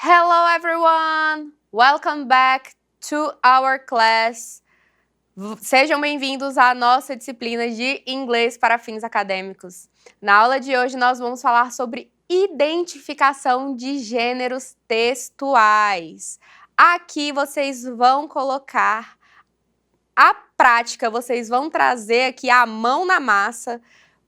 Hello everyone! Welcome back to our class. Sejam bem-vindos à nossa disciplina de inglês para fins acadêmicos. Na aula de hoje nós vamos falar sobre identificação de gêneros textuais. Aqui vocês vão colocar a prática, vocês vão trazer aqui a mão na massa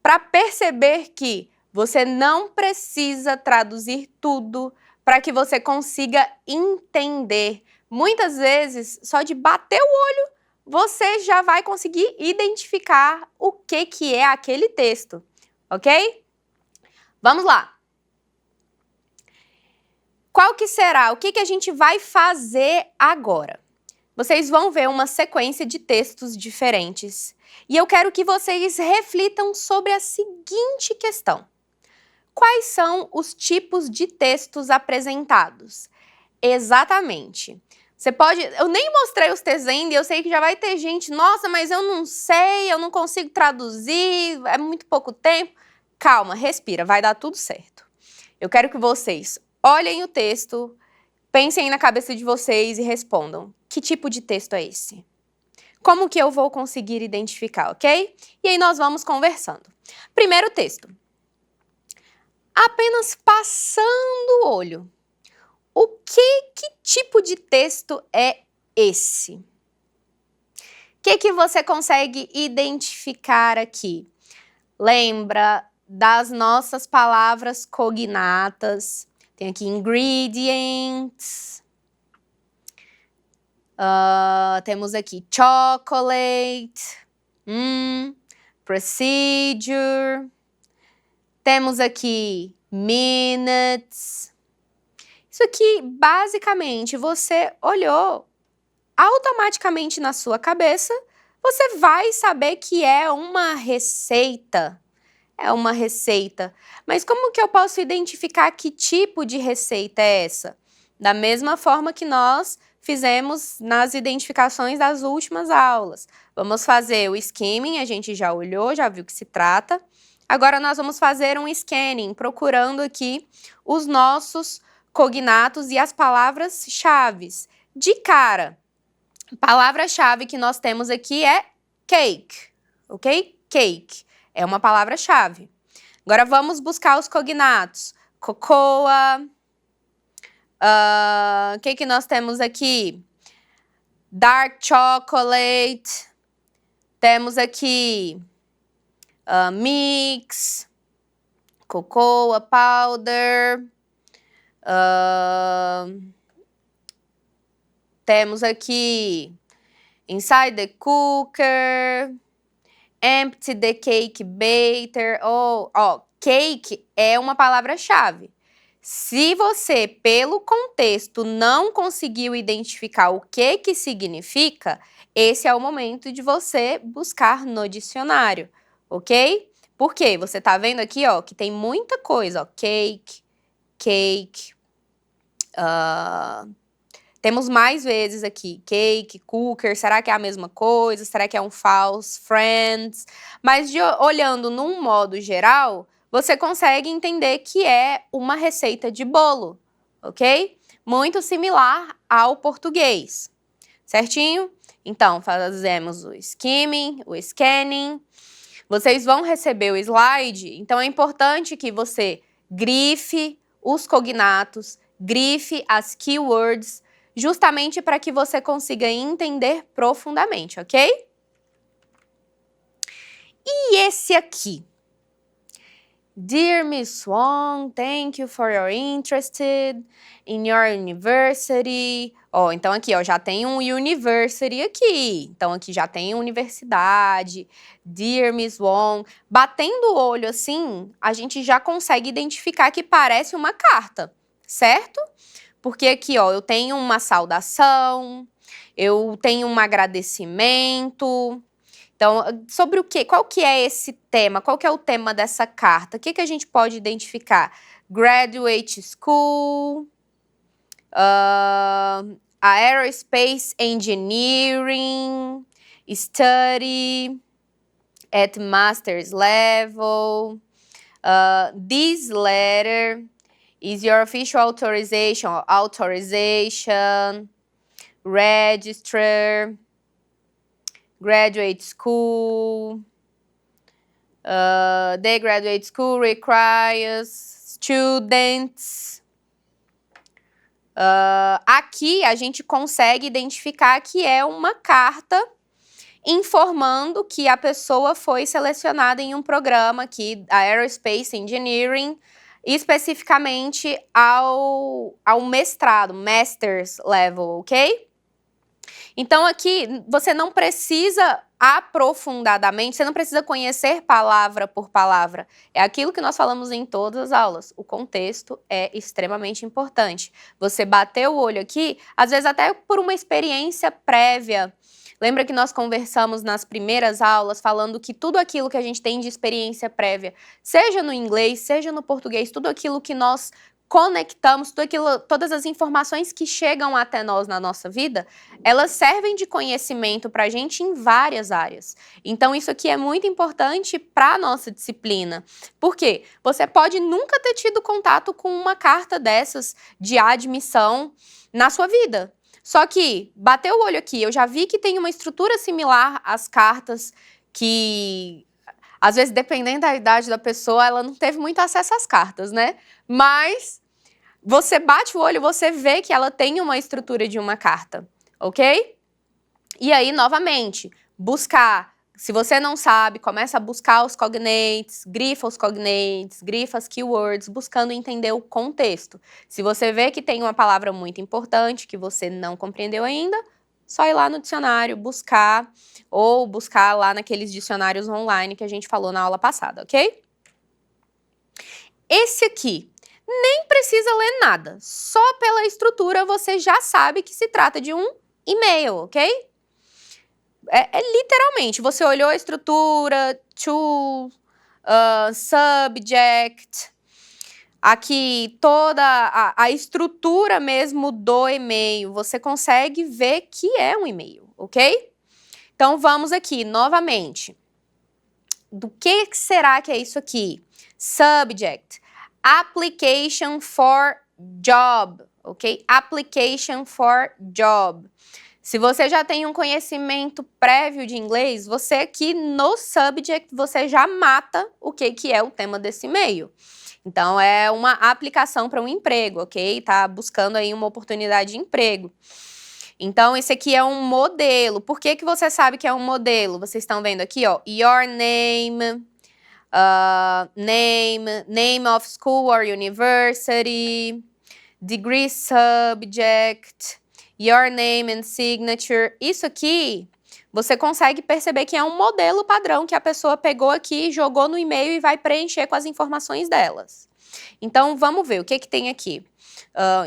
para perceber que você não precisa traduzir tudo para que você consiga entender. Muitas vezes, só de bater o olho, você já vai conseguir identificar o que é aquele texto, ok? Vamos lá! Qual que será? O que a gente vai fazer agora? Vocês vão ver uma sequência de textos diferentes e eu quero que vocês reflitam sobre a seguinte questão. Quais são os tipos de textos apresentados? Exatamente. Você pode... Eu nem mostrei os textos ainda e eu sei que já vai ter gente, nossa, mas eu não sei, eu não consigo traduzir, é muito pouco tempo. Calma, respira, vai dar tudo certo. Eu quero que vocês olhem o texto, pensem aí na cabeça de vocês e respondam. Que tipo de texto é esse? Como que eu vou conseguir identificar, ok? E aí nós vamos conversando. Primeiro texto. Apenas passando o olho. Que tipo de texto é esse? O que você consegue identificar aqui? Lembra das nossas palavras cognatas. Tem aqui ingredients. Temos aqui chocolate. Procedure. Temos aqui minutes. Isso aqui, basicamente, você olhou automaticamente na sua cabeça, você vai saber que é uma receita. É uma receita. Mas como que eu posso identificar que tipo de receita é essa? Da mesma forma que nós fizemos nas identificações das últimas aulas. Vamos fazer o skimming, a gente já olhou, já viu o que se trata. Agora nós vamos fazer um scanning, procurando aqui os nossos cognatos e as palavras-chave. De cara, a palavra-chave que nós temos aqui é cake, ok? Cake é uma palavra-chave. Agora vamos buscar os cognatos. Cocoa. O que nós temos aqui? Dark chocolate. Temos aqui mix. Cocoa powder. Temos aqui inside the cooker, empty the cake batter. Cake é uma palavra-chave. Se você, pelo contexto, não conseguiu identificar o que significa, esse é o momento de você buscar no dicionário, ok? Por quê? Você tá vendo aqui, ó, que tem muita coisa, ó, cake. Temos mais vezes aqui, cake, cooker, será que é a mesma coisa? Será que é um false friends? Mas olhando num modo geral, você consegue entender que é uma receita de bolo, ok? Muito similar ao português, certinho? Então, fazemos o skimming, o scanning. Vocês vão receber o slide, então é importante que você grife os cognatos, grife as keywords, justamente para que você consiga entender profundamente, ok? E esse aqui? Dear Miss Wong, thank you for your interest in your university. Então aqui, já tem um university aqui. Então aqui já tem universidade. Dear Miss Wong. Batendo o olho assim, a gente já consegue identificar que parece uma carta, certo? Porque aqui, eu tenho uma saudação, eu tenho um agradecimento. Então, sobre o quê? Qual que é esse tema? Qual que é o tema dessa carta? O que a gente pode identificar? Graduate School, Aerospace Engineering, Study at Master's Level, this letter Is your official authorization, register, graduate school, the graduate school requires students. Aqui a gente consegue identificar que é uma carta informando que a pessoa foi selecionada em um programa aqui, a Aerospace Engineering, especificamente ao mestrado, master's level, ok? Então aqui você não precisa aprofundadamente, você não precisa conhecer palavra por palavra. É aquilo que nós falamos em todas as aulas. O contexto é extremamente importante. Você bater o olho aqui, às vezes até por uma experiência prévia. Lembra que nós conversamos nas primeiras aulas falando que tudo aquilo que a gente tem de experiência prévia, seja no inglês, seja no português, tudo aquilo que nós conectamos, todas as informações que chegam até nós na nossa vida, elas servem de conhecimento para a gente em várias áreas. Então isso aqui é muito importante para a nossa disciplina. Por quê? Você pode nunca ter tido contato com uma carta dessas de admissão na sua vida. Só que, bateu o olho aqui, eu já vi que tem uma estrutura similar às cartas que, às vezes, dependendo da idade da pessoa, ela não teve muito acesso às cartas, né? Mas você bate o olho, você vê que ela tem uma estrutura de uma carta, ok? E aí, novamente, buscar. Se você não sabe, começa a buscar os cognates, grifa as keywords, buscando entender o contexto. Se você vê que tem uma palavra muito importante que você não compreendeu ainda, só ir lá no dicionário, buscar, ou buscar lá naqueles dicionários online que a gente falou na aula passada, ok? Esse aqui, nem precisa ler nada. Só pela estrutura você já sabe que se trata de um e-mail, ok? Literalmente, você olhou a estrutura, to, subject, aqui toda a estrutura mesmo do e-mail, você consegue ver que é um e-mail, ok? Então vamos aqui, novamente. Do que será que é isso aqui? Subject, application for job, ok? Application for job. Se você já tem um conhecimento prévio de inglês, você aqui no subject, você já mata o que é o tema desse e-mail. Então, é uma aplicação para um emprego, ok? Tá buscando aí uma oportunidade de emprego. Então, esse aqui é um modelo. Por que você sabe que é um modelo? Vocês estão vendo aqui, ó, your name, name of school or university, degree subject, your name and signature. Isso aqui, você consegue perceber que é um modelo padrão que a pessoa pegou aqui, jogou no e-mail e vai preencher com as informações delas. Então, vamos ver o que tem aqui.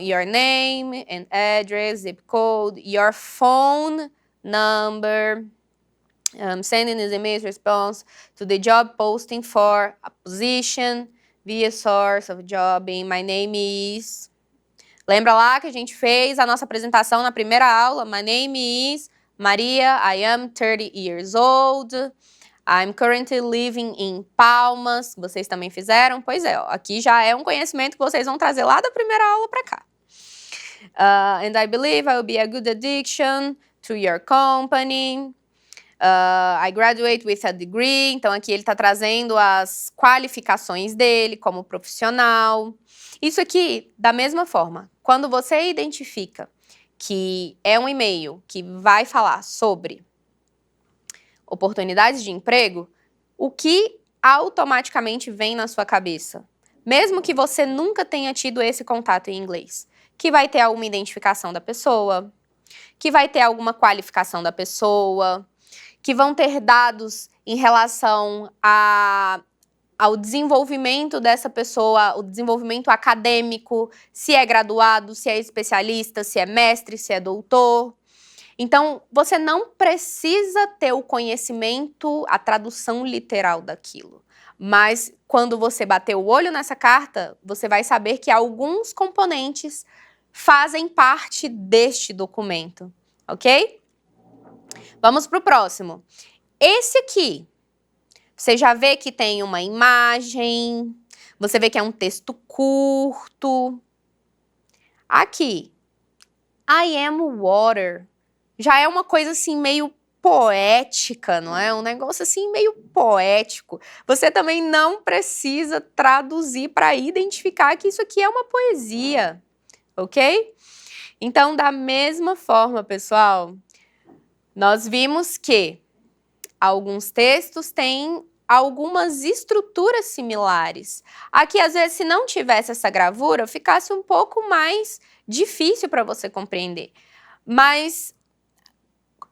Your name and address, zip code, your phone number, sending this email response to the job posting for a position via source of job. My name is... Lembra lá que a gente fez a nossa apresentação na primeira aula? My name is Maria, I am 30 years old, I'm currently living in Palmas. Vocês também fizeram? Pois é, ó, aqui já é um conhecimento que vocês vão trazer lá da primeira aula para cá. And I believe I will be a good addition to your company. I graduate with a degree. Então aqui ele está trazendo as qualificações dele como profissional. Isso aqui, da mesma forma, quando você identifica que é um e-mail que vai falar sobre oportunidades de emprego, o que automaticamente vem na sua cabeça? Mesmo que você nunca tenha tido esse contato em inglês, que vai ter alguma identificação da pessoa, que vai ter alguma qualificação da pessoa, que vão ter dados em relação ao desenvolvimento dessa pessoa, o desenvolvimento acadêmico, se é graduado, se é especialista, se é mestre, se é doutor. Então, você não precisa ter o conhecimento, a tradução literal daquilo. Mas, quando você bater o olho nessa carta, você vai saber que alguns componentes fazem parte deste documento, ok? Vamos para o próximo. Esse aqui, você já vê que tem uma imagem, Você vê que é um texto curto. Aqui, I am water. Já é uma coisa assim meio poética, não é? Um negócio assim meio poético. Você também não precisa traduzir para identificar que isso aqui é uma poesia, ok? Então, da mesma forma, pessoal, nós vimos que alguns textos têm algumas estruturas similares. Aqui, às vezes, se não tivesse essa gravura, ficasse um pouco mais difícil para você compreender. Mas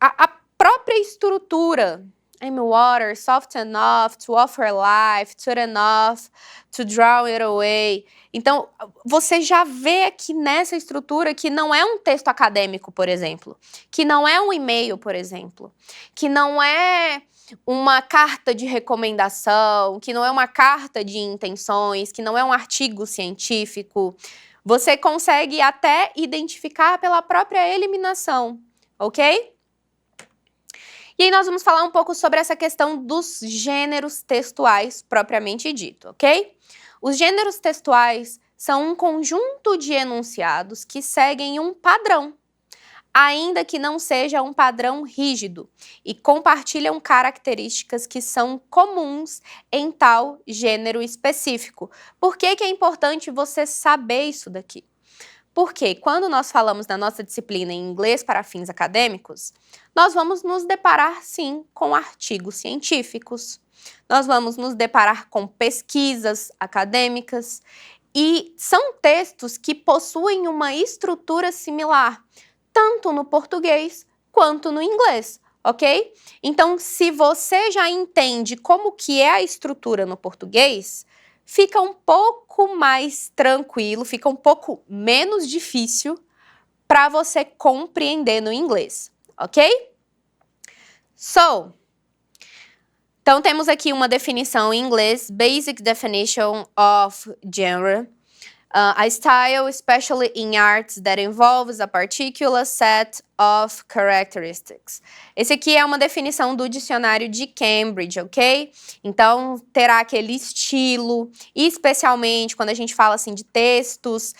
a própria estrutura, I'm water, soft enough to offer life, sweet enough to draw it away. Então, você já vê aqui nessa estrutura que não é um texto acadêmico, por exemplo, que não é um e-mail, por exemplo, que não é uma carta de recomendação, que não é uma carta de intenções, que não é um artigo científico. Você consegue até identificar pela própria eliminação, ok? E aí nós vamos falar um pouco sobre essa questão dos gêneros textuais propriamente dito, ok? Os gêneros textuais são um conjunto de enunciados que seguem um padrão, ainda que não seja um padrão rígido, e compartilham características que são comuns em tal gênero específico. Por que é importante você saber isso daqui? Porque quando nós falamos na nossa disciplina em inglês para fins acadêmicos, nós vamos nos deparar, sim, com artigos científicos, nós vamos nos deparar com pesquisas acadêmicas, e são textos que possuem uma estrutura similar, tanto no português quanto no inglês, ok? Então, se você já entende como que é a estrutura no português, fica um pouco mais tranquilo, fica um pouco menos difícil para você compreender no inglês, ok? Então temos aqui uma definição em inglês, Basic Definition of Genre. A style, especially in arts, that involves a particular set of characteristics. Esse aqui é uma definição do dicionário de Cambridge, ok? Então, terá aquele estilo, especialmente quando a gente fala assim de textos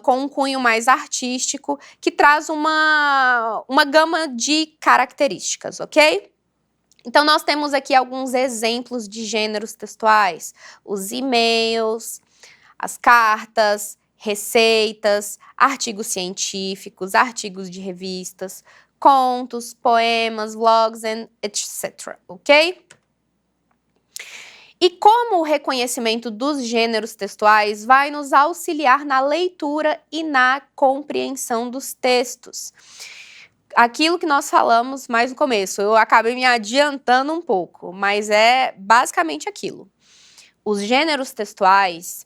com um cunho mais artístico, que traz uma gama de características, ok? Então, nós temos aqui alguns exemplos de gêneros textuais, os e-mails, as cartas, receitas, artigos científicos, artigos de revistas, contos, poemas, vlogs, etc. Ok? E como o reconhecimento dos gêneros textuais vai nos auxiliar na leitura e na compreensão dos textos? Aquilo que nós falamos mais no começo, eu acabei me adiantando um pouco, mas é basicamente aquilo. Os gêneros textuais,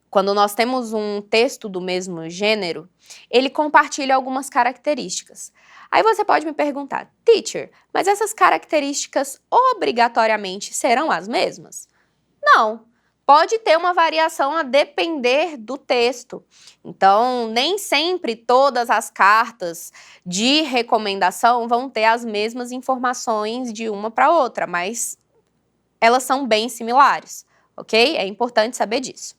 quando nós temos um texto do mesmo gênero, ele compartilha algumas características. Aí você pode me perguntar, teacher, mas essas características obrigatoriamente serão as mesmas? Não. Pode ter uma variação a depender do texto. Então, nem sempre todas as cartas de recomendação vão ter as mesmas informações de uma para outra, mas elas são bem similares, ok? É importante saber disso.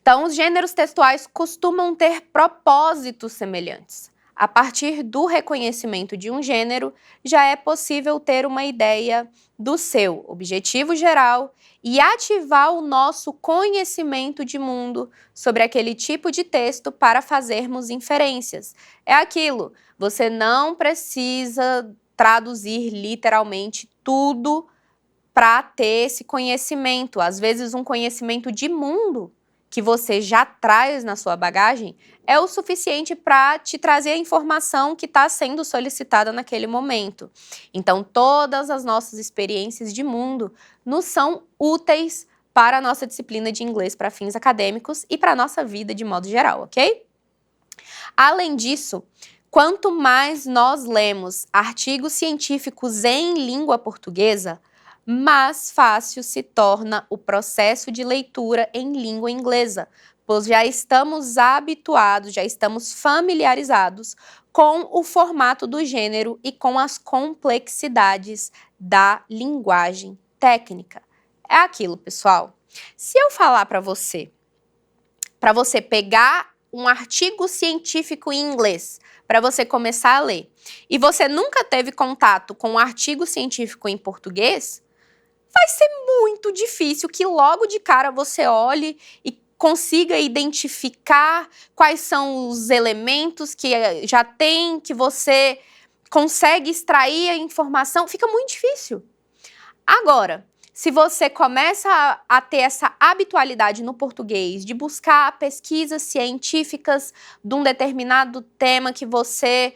Então, os gêneros textuais costumam ter propósitos semelhantes. A partir do reconhecimento de um gênero, já é possível ter uma ideia do seu objetivo geral e ativar o nosso conhecimento de mundo sobre aquele tipo de texto para fazermos inferências. É aquilo, você não precisa traduzir literalmente tudo para ter esse conhecimento. Às vezes, um conhecimento de mundo que você já traz na sua bagagem é o suficiente para te trazer a informação que está sendo solicitada naquele momento. Então, todas as nossas experiências de mundo nos são úteis para a nossa disciplina de inglês para fins acadêmicos e para a nossa vida de modo geral, ok? Além disso, quanto mais nós lemos artigos científicos em língua portuguesa, mais fácil se torna o processo de leitura em língua inglesa, pois já estamos habituados, já estamos familiarizados com o formato do gênero e com as complexidades da linguagem técnica. É aquilo, pessoal. Se eu falar para você pegar um artigo científico em inglês, para você começar a ler, e você nunca teve contato com um artigo científico em português, vai ser muito difícil que logo de cara você olhe e consiga identificar quais são os elementos que já tem, que você consegue extrair a informação. Fica muito difícil. Agora, se você começa a ter essa habitualidade no português de buscar pesquisas científicas de um determinado tema que você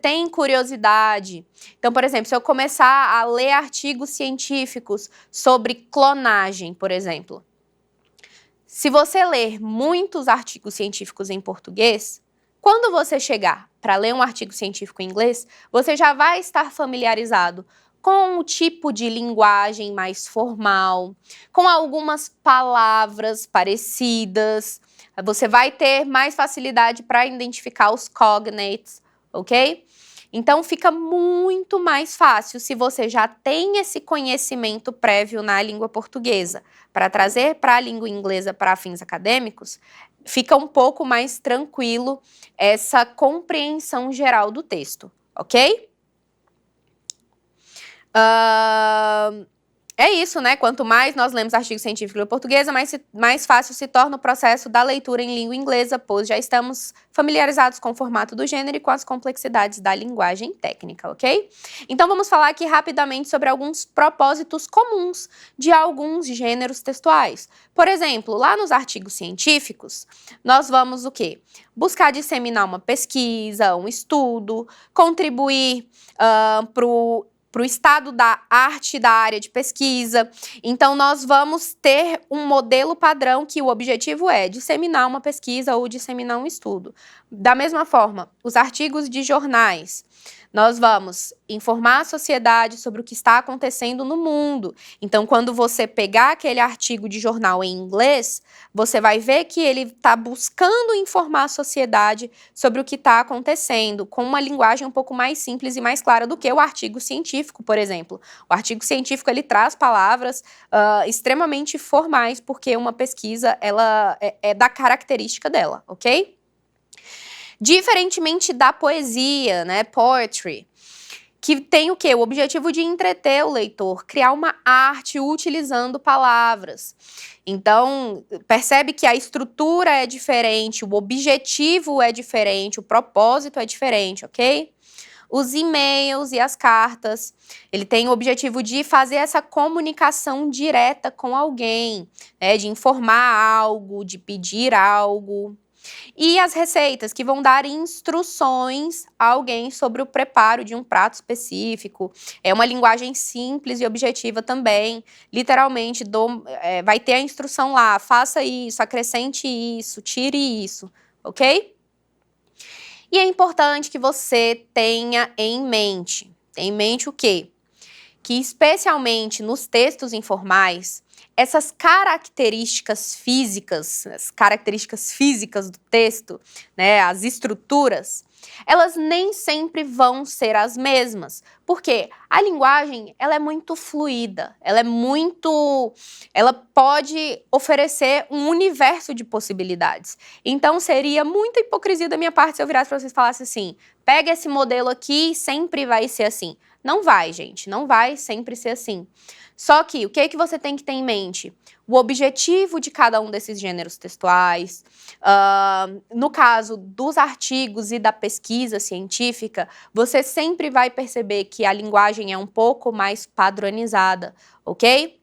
tem curiosidade. Então, por exemplo, se eu começar a ler artigos científicos sobre clonagem, por exemplo. Se você ler muitos artigos científicos em português, quando você chegar para ler um artigo científico em inglês, você já vai estar familiarizado com o tipo de linguagem mais formal, com algumas palavras parecidas. Você vai ter mais facilidade para identificar os cognates, ok? Então, fica muito mais fácil se você já tem esse conhecimento prévio na língua portuguesa. Para trazer para a língua inglesa para fins acadêmicos, fica um pouco mais tranquilo essa compreensão geral do texto, ok? É isso, né? Quanto mais nós lemos artigos científicos em língua portuguesa, mais fácil se torna o processo da leitura em língua inglesa, pois já estamos familiarizados com o formato do gênero e com as complexidades da linguagem técnica, ok? Então vamos falar aqui rapidamente sobre alguns propósitos comuns de alguns gêneros textuais. Por exemplo, lá nos artigos científicos, nós vamos o quê? Buscar disseminar uma pesquisa, um estudo, contribuir para o estado da arte da área de pesquisa. Então, nós vamos ter um modelo padrão que o objetivo é disseminar uma pesquisa ou disseminar um estudo. Da mesma forma, os artigos de jornais. Nós vamos informar a sociedade sobre o que está acontecendo no mundo. Então, quando você pegar aquele artigo de jornal em inglês, você vai ver que ele está buscando informar a sociedade sobre o que está acontecendo, com uma linguagem um pouco mais simples e mais clara do que o artigo científico, por exemplo. O artigo científico, ele traz palavras extremamente formais, porque uma pesquisa, ela é da característica dela, ok? Diferentemente da poesia, né, poetry, que tem o quê? O objetivo de entreter o leitor, criar uma arte utilizando palavras. Então, percebe que a estrutura é diferente, o objetivo é diferente, o propósito é diferente, ok? Os e-mails e as cartas, ele tem o objetivo de fazer essa comunicação direta com alguém, né, de informar algo, de pedir algo. E as receitas, que vão dar instruções a alguém sobre o preparo de um prato específico. É uma linguagem simples e objetiva também. Literalmente, vai ter a instrução lá, faça isso, acrescente isso, tire isso, ok? E é importante que você tenha em mente o quê? Que especialmente nos textos informais, essas características físicas do texto, né, as estruturas, elas nem sempre vão ser as mesmas, porque a linguagem, ela é muito fluida, ela pode oferecer um universo de possibilidades. Então seria muita hipocrisia da minha parte se eu virasse para vocês e falasse assim, pega esse modelo aqui e sempre vai ser assim. Não vai, gente, não vai sempre ser assim. Só que o que é que você tem que ter em mente? O objetivo de cada um desses gêneros textuais, no caso dos artigos e da pesquisa científica, você sempre vai perceber que a linguagem é um pouco mais padronizada, ok?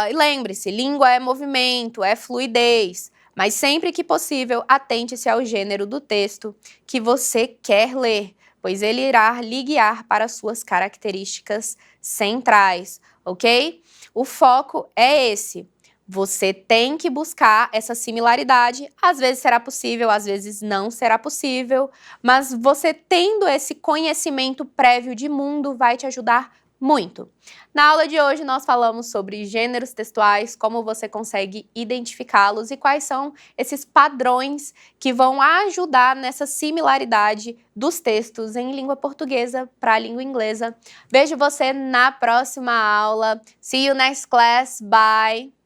E lembre-se, língua é movimento, é fluidez, mas sempre que possível, atente-se ao gênero do texto que você quer ler, pois ele irá lhe guiar para suas características centrais, ok? O foco é esse. Você tem que buscar essa similaridade, às vezes será possível, às vezes não será possível, mas você tendo esse conhecimento prévio de mundo vai te ajudar Muito. Na aula de hoje nós falamos sobre gêneros textuais, como você consegue identificá-los e quais são esses padrões que vão ajudar nessa similaridade dos textos em língua portuguesa para a língua inglesa. Vejo você na próxima aula. See you next class. Bye!